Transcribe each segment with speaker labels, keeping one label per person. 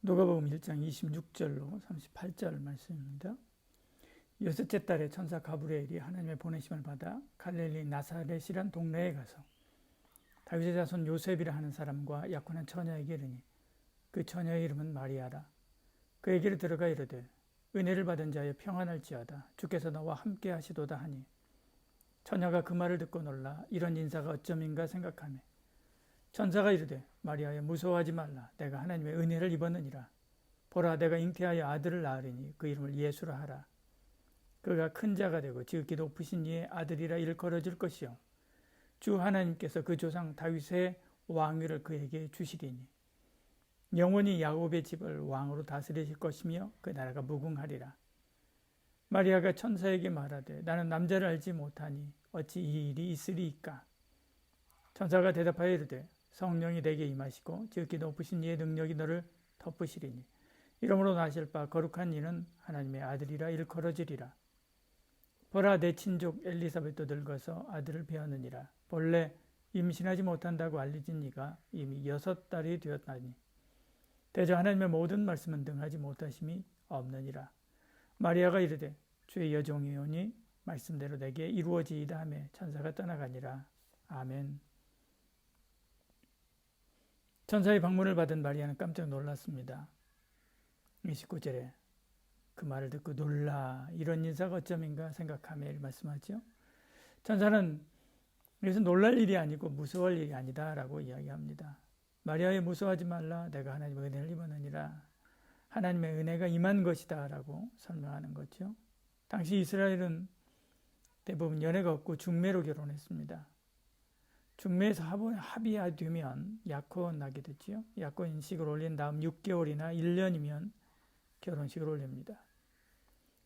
Speaker 1: 누가복음 1장 26절로 38절 말씀입니다. 여섯째 달에 천사 가브리엘이 하나님의 보내심을 받아 갈릴리 나사렛이란 동네에 가서 다윗의 자손 요셉이라 하는 사람과 약혼한 처녀에게 이르니 그 처녀의 이름은 마리아라. 그에게로 들어가 이르되 은혜를 받은 자여 평안할지어다. 주께서 너와 함께 하시도다 하니 처녀가 그 말을 듣고 놀라 이런 인사가 어쩌민가 생각하며 천사가 이르되 마리아여 무서워하지 말라. 내가 하나님의 은혜를 입었느니라. 보라 내가 잉태하여 아들을 낳으리니 그 이름을 예수라 하라. 그가 큰 자가 되고 지극히 높으신 이의 아들이라 일컬어질 것이요 주 하나님께서 그 조상 다윗의 왕위를 그에게 주시리니 영원히 야곱의 집을 왕으로 다스리실 것이며 그 나라가 무궁하리라. 마리아가 천사에게 말하되 나는 남자를 알지 못하니 어찌 이 일이 있으리이까. 천사가 대답하여 이르되 성령이 내게 임하시고 지극히 높으신 이의 능력이 너를 덮으시리니 이러므로 나실 바 거룩한 이는 하나님의 아들이라 일컬어지리라. 보라 내 친족 엘리사벳도 늙어서 아들을 배었느니라. 본래 임신하지 못한다고 알려진 이가 이미 6달이 되었나니 대저 하나님의 모든 말씀은 등하지 못하심이 없느니라. 마리아가 이르되 주의 여종이오니 말씀대로 내게 이루어지이다 하며 천사가 떠나가니라. 아멘. 천사의 방문을 받은 마리아는 깜짝 놀랐습니다. 29절에 그 말을 듣고 놀라 이런 인사가 어쩌민가 생각하며 말씀하죠. 천사는 여기서 놀랄 일이 아니고 무서워할 일이 아니다 라고 이야기합니다. 마리아여 무서워하지 말라. 내가 하나님의 은혜를 입었느니라. 하나님의 은혜가 임한 것이다 라고 설명하는 거죠. 당시 이스라엘은 대부분 연애가 없고 중매로 결혼했습니다. 중매에서 합의되면 약혼하게 됐지요. 약혼식을 올린 다음 6개월이나 1년이면 결혼식을 올립니다.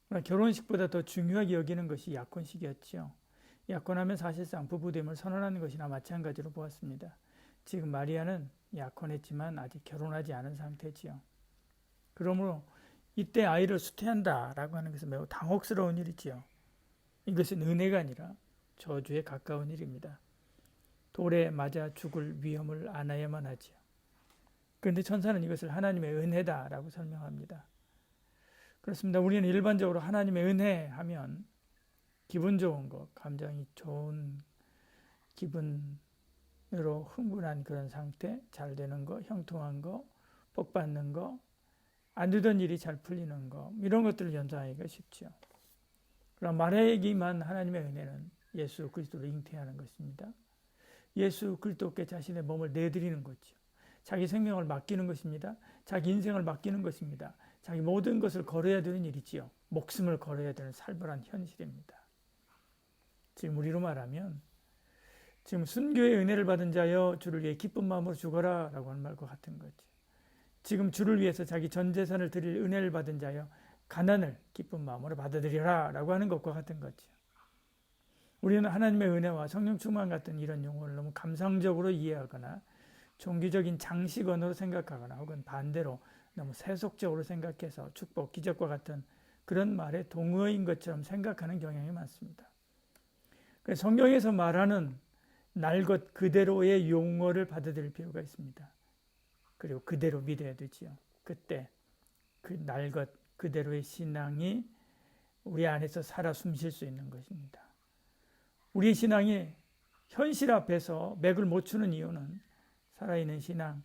Speaker 1: 그러나 결혼식보다 더 중요하게 여기는 것이 약혼식이었지요. 약혼하면 사실상 부부됨을 선언하는 것이나 마찬가지로 보았습니다. 지금 마리아는 약혼했지만 아직 결혼하지 않은 상태지요. 그러므로 이때 아이를 수태한다라고 하는 것은 매우 당혹스러운 일이지요. 이것은 은혜가 아니라 저주에 가까운 일입니다. 돌에 맞아 죽을 위험을 안아야만 하지요. 그런데 천사는 이것을 하나님의 은혜다라고 설명합니다. 그렇습니다. 우리는 일반적으로 하나님의 은혜 하면 기분 좋은 것, 감정이 좋은 기분으로 흥분한 그런 상태, 잘 되는 거, 형통한 거, 복 받는 거, 안 되던 일이 잘 풀리는 거, 이런 것들을 연상하기가 쉽죠. 그러나 마리아에게만 하나님의 은혜는 예수 그리스도를 잉태하는 것입니다. 예수 그리스도께 자신의 몸을 내드리는 거죠. 자기 생명을 맡기는 것입니다. 자기 인생을 맡기는 것입니다. 자기 모든 것을 걸어야 되는 일이지요. 목숨을 걸어야 되는 살벌한 현실입니다. 지금 우리로 말하면 지금 순교의 은혜를 받은 자여 주를 위해 기쁜 마음으로 죽어라 라고 하는 말과 같은 거죠. 지금 주를 위해서 자기 전 재산을 드릴 은혜를 받은 자여 가난을 기쁜 마음으로 받아들여라 라고 하는 것과 같은 거죠. 우리는 하나님의 은혜와 성령 충만 같은 이런 용어를 너무 감상적으로 이해하거나 종교적인 장식 언어로 생각하거나 혹은 반대로 너무 세속적으로 생각해서 축복, 기적과 같은 그런 말의 동어인 것처럼 생각하는 경향이 많습니다. 그래서 성경에서 말하는 날 것 그대로의 용어를 받아들일 필요가 있습니다. 그리고 그대로 믿어야 되지요. 그때 그 날 것 그대로의 신앙이 우리 안에서 살아 숨쉴 수 있는 것입니다. 우리의 신앙이 현실 앞에서 맥을 못 추는 이유는 살아있는 신앙,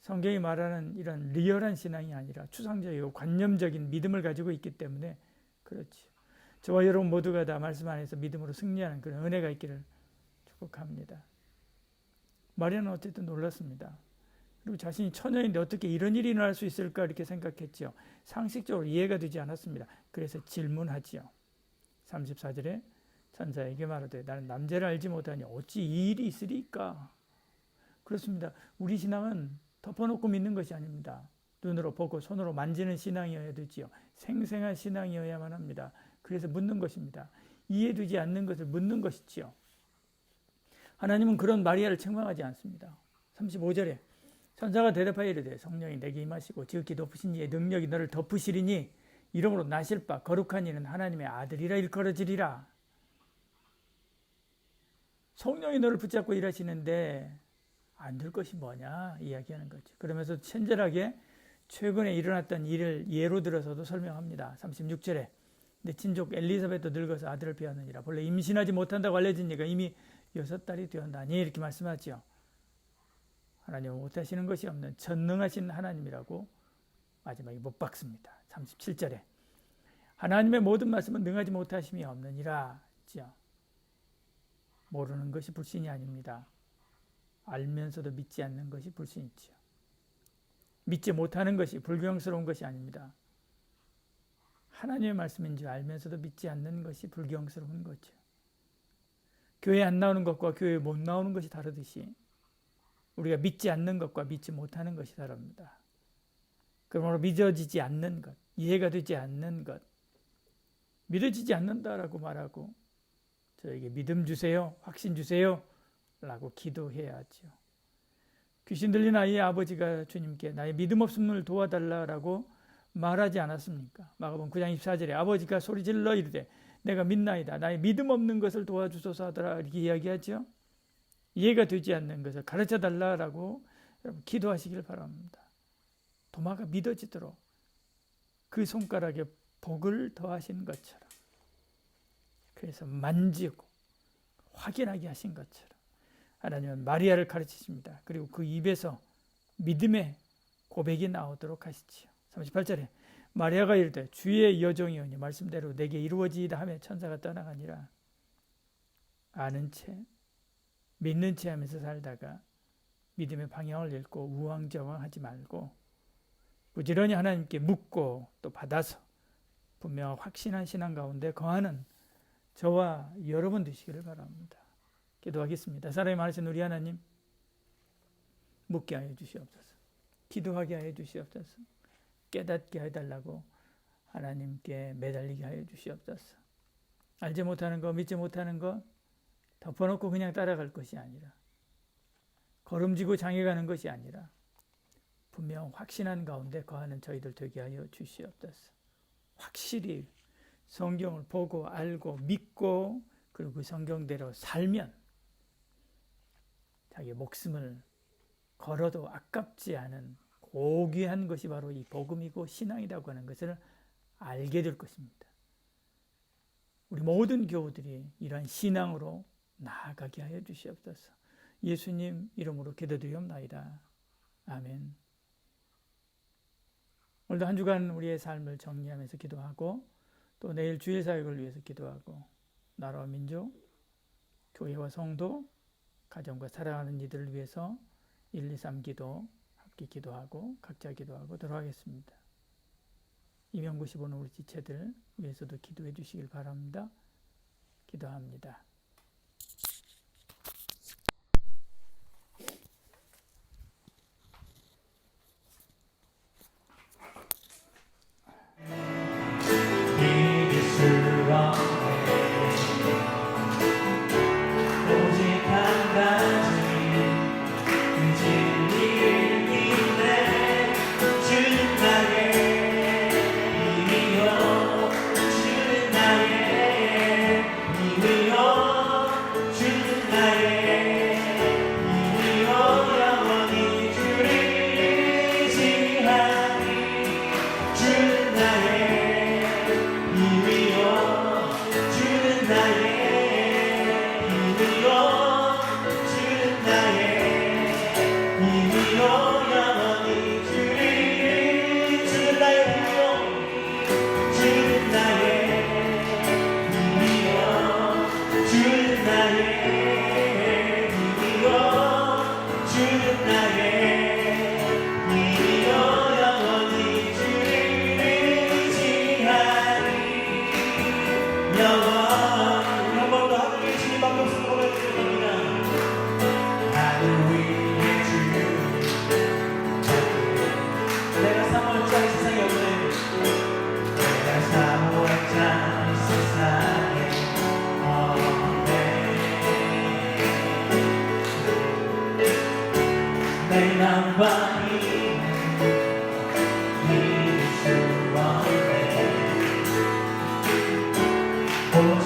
Speaker 1: 성경이 말하는 이런 리얼한 신앙이 아니라 추상적이고 관념적인 믿음을 가지고 있기 때문에 그렇지. 저와 여러분 모두가 다 말씀 안에서 믿음으로 승리하는 그런 은혜가 있기를 축복합니다. 마리아는 어쨌든 놀랐습니다. 그리고 자신이 처녀인데 어떻게 이런 일이 일어날 수 있을까 이렇게 생각했지요. 상식적으로 이해가 되지 않았습니다. 그래서 질문하지요. 34절에 천사에게 말하되 나는 남자를 알지 못하니 어찌 이 일이 있으리까. 그렇습니다. 우리 신앙은 덮어놓고 믿는 것이 아닙니다. 눈으로 보고 손으로 만지는 신앙이어야 되지요. 생생한 신앙이어야만 합니다. 그래서 묻는 것입니다. 이해되지 않는 것을 묻는 것이지요. 하나님은 그런 마리아를 책망하지 않습니다. 35절에 천사가 대답하여 이르되 성령이 내게 임하시고 지극히 높으신 이의 능력이 너를 덮으시리니 이러므로 나실 바 거룩한 이는 하나님의 아들이라 일컬어지리라. 성령이 너를 붙잡고 일하시는데 안 될 것이 뭐냐 이야기하는 거죠. 그러면서 친절하게 최근에 일어났던 일을 예로 들어서도 설명합니다. 36절에 내 친족 엘리사벳도 늙어서 아들을 배웠느니라. 본래 임신하지 못한다고 알려진 이가 이미 6달이 되었나니 이렇게 말씀하죠. 하나님은 못하시는 것이 없는 전능하신 하나님이라고 마지막에 못 박습니다. 37절에 하나님의 모든 말씀은 능하지 못하심이 없느니라 했죠. 모르는 것이 불신이 아닙니다. 알면서도 믿지 않는 것이 불신이죠. 믿지 못하는 것이 불경스러운 것이 아닙니다. 하나님의 말씀인 줄 알면서도 믿지 않는 것이 불경스러운 거죠. 교회 안 나오는 것과 교회 못 나오는 것이 다르듯이 우리가 믿지 않는 것과 믿지 못하는 것이 다릅니다. 그러므로 믿어지지 않는 것, 이해가 되지 않는 것, 믿어지지 않는다라고 말하고 저에게 믿음 주세요, 확신 주세요 라고 기도해야죠. 귀신 들린 아이의 아버지가 주님께 나의 믿음 없음을 도와달라라고 말하지 않았습니까? 마가복음 9장 24절에 아버지가 소리질러 이르되 내가 믿나이다. 나의 믿음 없는 것을 도와주소서 하더라 이렇게 이야기하죠. 이해가 되지 않는 것을 가르쳐달라라고 여러분 기도하시길 바랍니다. 도마가 믿어지도록 그 손가락에 복을 더하신 것처럼 그래서 만지고 확인하게 하신 것처럼 하나님은 마리아를 가르치십니다. 그리고 그 입에서 믿음의 고백이 나오도록 하시지요. 38절에 마리아가 이르되 주의 여종이오니 말씀대로 내게 이루어지이다 하며 천사가 떠나가니라. 아는 채 믿는 채 하면서 살다가 믿음의 방향을 잃고 우왕좌왕하지 말고 부지런히 하나님께 묻고 또 받아서 분명한 확신한 신앙 가운데 거하는 저와 여러분 되시기를 바랍니다. 기도하겠습니다. 사랑이 많으신 우리 하나님, 묻게 하여 주시옵소서. 기도하게 하여 주시옵소서. 깨닫게 해달라고 하나님께 매달리게 하여 주시옵소서. 알지 못하는 거, 믿지 못하는 거 덮어놓고 그냥 따라갈 것이 아니라 걸음지고 장애가는 것이 아니라 분명 확신한 가운데 거하는 저희들 되게 하여 주시옵소서. 확실히 성경을 보고 알고 믿고 그리고 그 성경대로 살면 자기 목숨을 걸어도 아깝지 않은 고귀한 것이 바로 이 복음이고 신앙이라고 하는 것을 알게 될 것입니다. 우리 모든 교우들이 이러한 신앙으로 나아가게 하여 주시옵소서. 예수님 이름으로 기도드리옵나이다. 아멘. 오늘도 한 주간 우리의 삶을 정리하면서 기도하고 또 내일 주일 사역을 위해서 기도하고 나라와 민족, 교회와 성도, 가정과 사랑하는 이들을 위해서 1, 2, 3 기도 함께 기도하고 각자 기도하고 들어가겠습니다. 이명구 씨 보는 우리 지체들 위해서도 기도해 주시길 바랍니다. 기도합니다.
Speaker 2: Oh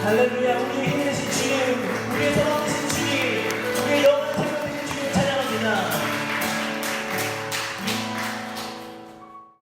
Speaker 2: 할렐루야.